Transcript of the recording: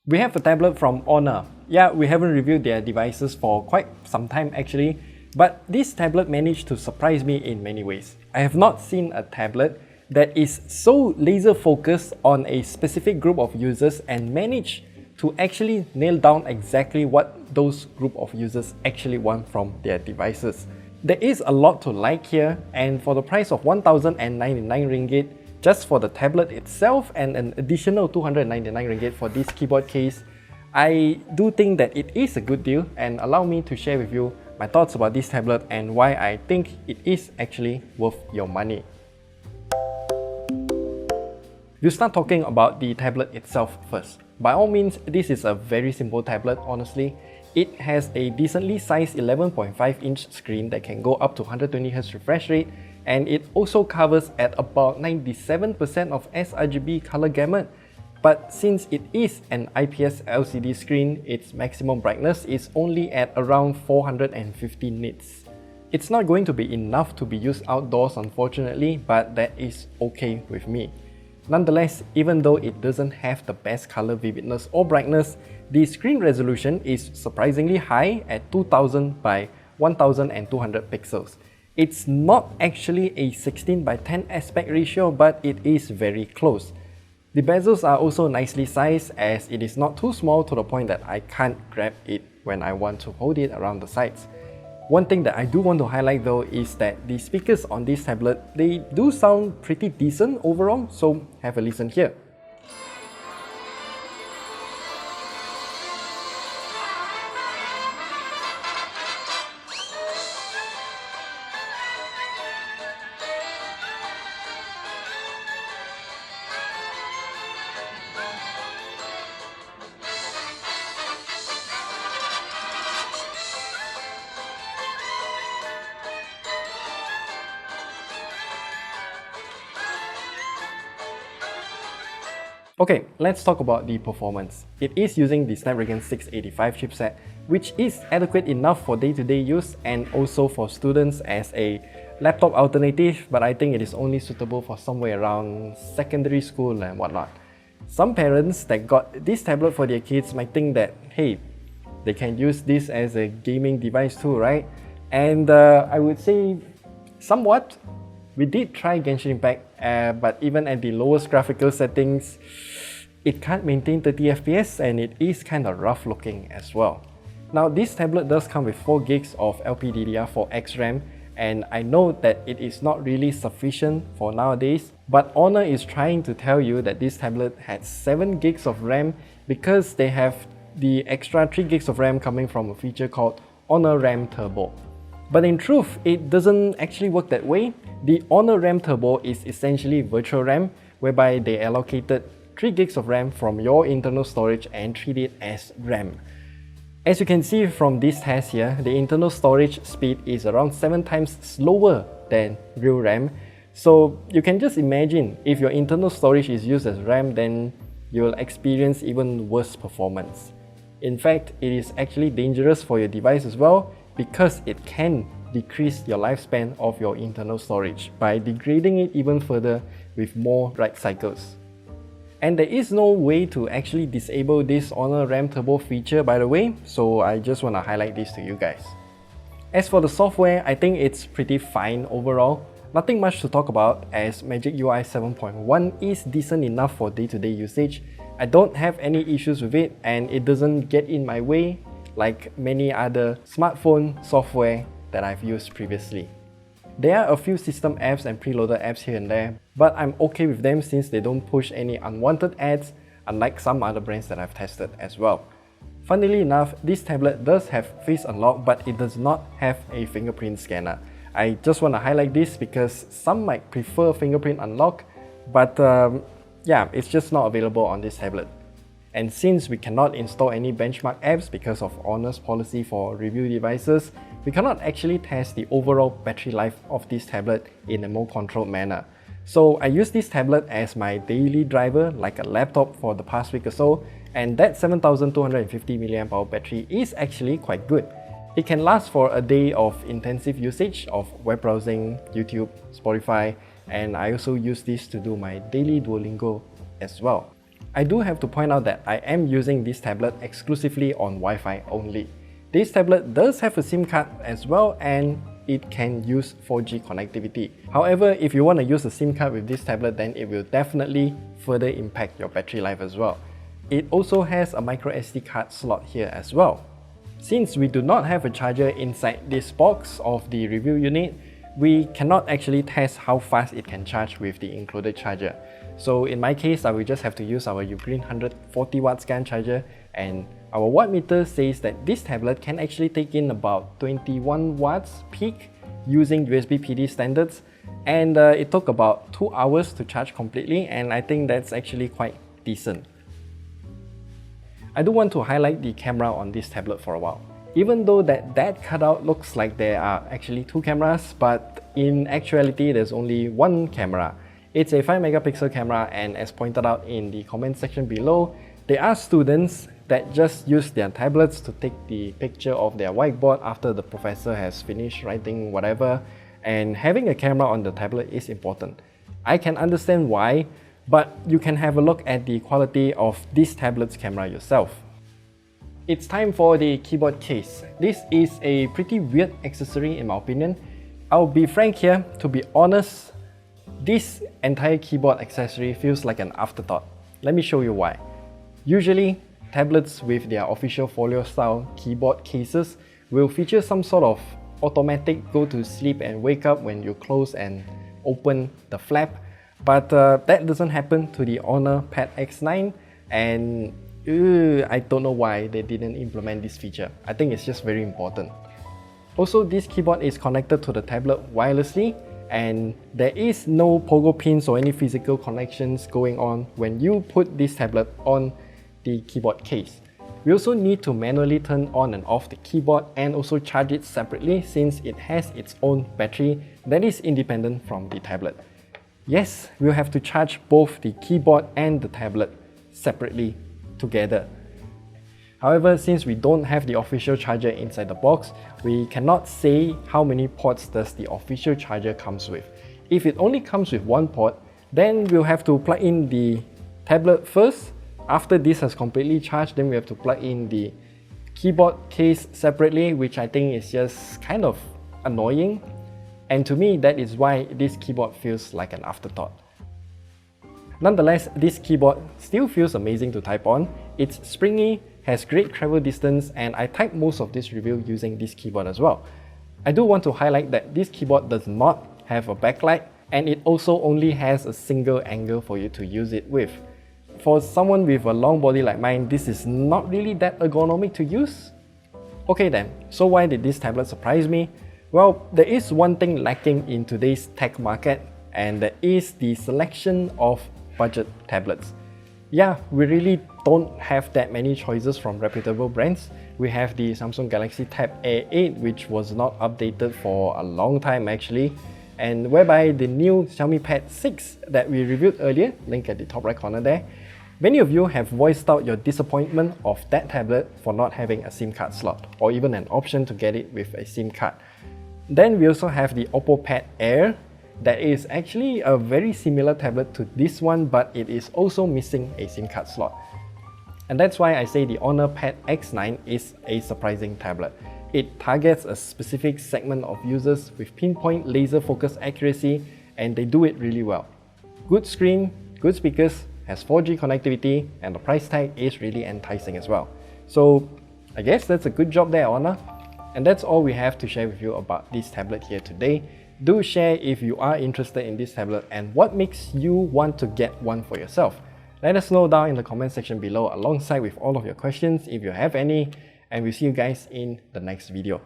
We have a tablet from Honor. Yeah, we haven't reviewed their devices for quite some time actually, but this tablet managed to surprise me in many ways. I have not seen a tablet that is so laser focused on a specific group of users and managed to actually nail down exactly what those group of users actually want from their devices. There is a lot to like here, and for the price of 1,099 ringgit, just for the tablet itself and an additional 299 ringgit for this keyboard case, I do think that it is a good deal, and allow me to share with you my thoughts about this tablet and why I think it is actually worth your money. We'll start talking about the tablet itself first. By all means, this is a very simple tablet, honestly. It has a decently sized 11.5-inch screen that can go up to 120Hz refresh rate, and it also covers at about 97% of sRGB color gamut. But since it is an IPS LCD screen, its maximum brightness is only at around 450 nits. It's not going to be enough to be used outdoors unfortunately, but that is okay with me. Nonetheless, even though it doesn't have the best color vividness or brightness, the screen resolution is surprisingly high at 2000 by 1200 pixels. It's not actually a 16 by 10 aspect ratio, but it is very close. The bezels are also nicely sized, as it is not too small to the point that I can't grab it when I want to hold it around the sides. One thing that I do want to highlight though is that the speakers on this tablet, they do sound pretty decent overall, so have a listen here. Okay, let's talk about the performance. It is using the Snapdragon 685 chipset, which is adequate enough for day-to-day use and also for students as a laptop alternative, but I think it is only suitable for somewhere around secondary school and whatnot. Some parents that got this tablet for their kids might think that, hey, they can use this as a gaming device too, right? And I would say somewhat. We did try Genshin Impact, but even at the lowest graphical settings, it can't maintain 30 FPS and it is kind of rough looking as well. Now this tablet does come with 4 gigs of LPDDR4X RAM, and I know that it is not really sufficient for nowadays, but Honor is trying to tell you that this tablet has 7 gigs of RAM because they have the extra 3 gigs of RAM coming from a feature called Honor RAM Turbo. But in truth, it doesn't actually work that way. The Honor RAM Turbo is essentially virtual RAM, whereby they allocated 3 gigs of RAM from your internal storage and treat it as RAM. As you can see from this test here, the internal storage speed is around 7 times slower than real RAM. So you can just imagine, if your internal storage is used as RAM, then you'll experience even worse performance. In fact, it is actually dangerous for your device as well, because it can decrease your lifespan of your internal storage by degrading it even further with more write cycles. And there is no way to actually disable this Honor RAM Turbo feature, by the way, so I just want to highlight this to you guys. As for the software, I think it's pretty fine overall. Nothing much to talk about, as Magic UI 7.1 is decent enough for day-to-day usage. I don't have any issues with it, and it doesn't get in my way like many other smartphone software that I've used previously. There are a few system apps and preloaded apps here and there, but I'm okay with them since they don't push any unwanted ads, unlike some other brands that I've tested as well. Funnily enough, this tablet does have face unlock, but it does not have a fingerprint scanner. I just want to highlight this because some might prefer fingerprint unlock, but yeah, it's just not available on this tablet. And since we cannot install any benchmark apps because of Honor's policy for review devices, we cannot actually test the overall battery life of this tablet in a more controlled manner. So I use this tablet as my daily driver like a laptop for the past week or so, and that 7250 mAh battery is actually quite good. It can last for a day of intensive usage of web browsing, YouTube, Spotify, and I also use this to do my daily Duolingo as well. I do have to point out that I am using this tablet exclusively on Wi-Fi only. This tablet does have a SIM card as well, and it can use 4G connectivity. However, if you want to use a SIM card with this tablet, then it will definitely further impact your battery life as well. It also has a micro SD card slot here as well. Since we do not have a charger inside this box of the review unit, we cannot actually test how fast it can charge with the included charger. So in my case, I will just have to use our Ugreen 140 watt GaN charger, and our watt meter says that this tablet can actually take in about 21 watts peak using USB PD standards, and it took about 2 hours to charge completely, and I think that's actually quite decent. I do want to highlight the camera on this tablet for a while. Even though that cutout looks like there are actually 2 cameras, but in actuality there's only 1 camera. It's a 5 megapixel camera, and as pointed out in the comment section below, there are students that just use their tablets to take the picture of their whiteboard after the professor has finished writing whatever, and having a camera on the tablet is important. I can understand why, but you can have a look at the quality of this tablet's camera yourself. It's time for the keyboard case. This is a pretty weird accessory in my opinion. I'll be frank here, to be honest, this entire keyboard accessory feels like an afterthought. Let me show you why. Usually, tablets with their official folio style keyboard cases will feature some sort of automatic go to sleep and wake up when you close and open the flap, but that doesn't happen to the Honor Pad X9, and I don't know why they didn't implement this feature. I think it's just very important. Also, this keyboard is connected to the tablet wirelessly, and there is no pogo pins or any physical connections going on when you put this tablet on the keyboard case. We also need to manually turn on and off the keyboard and also charge it separately, since it has its own battery that is independent from the tablet. Yes, we'll have to charge both the keyboard and the tablet separately together. However, since we don't have the official charger inside the box, we cannot say how many ports does the official charger comes with. If it only comes with 1 port, then we'll have to plug in the tablet first. After this has completely charged, then we have to plug in the keyboard case separately, which I think is just kind of annoying. And to me, that is why this keyboard feels like an afterthought. Nonetheless, this keyboard still feels amazing to type on. It's springy, has great travel distance, and I typed most of this review using this keyboard as well. I do want to highlight that this keyboard does not have a backlight, and it also only has a single angle for you to use it with. For someone with a long body like mine, this is not really that ergonomic to use. Okay then, so why did this tablet surprise me? Well, there is one thing lacking in today's tech market, and that is the selection of budget tablets. Yeah, we really don't have that many choices from reputable brands. We have the Samsung Galaxy Tab A8, which was not updated for a long time actually, and whereby the new Xiaomi Pad 6 that we reviewed earlier, link at the top right corner there, many of you have voiced out your disappointment of that tablet for not having a SIM card slot, or even an option to get it with a SIM card. Then we also have the Oppo Pad Air, that is actually a very similar tablet to this one, but it is also missing a SIM card slot. And that's why I say the Honor Pad X9 is a surprising tablet. It targets a specific segment of users with pinpoint laser focus accuracy, and they do it really well. Good screen, good speakers, has 4G connectivity, and the price tag is really enticing as well. So I guess that's a good job there, Honor. And that's all we have to share with you about this tablet here today. Do share if you are interested in this tablet and what makes you want to get one for yourself. Let us know down in the comment section below alongside with all of your questions if you have any, and we'll see you guys in the next video.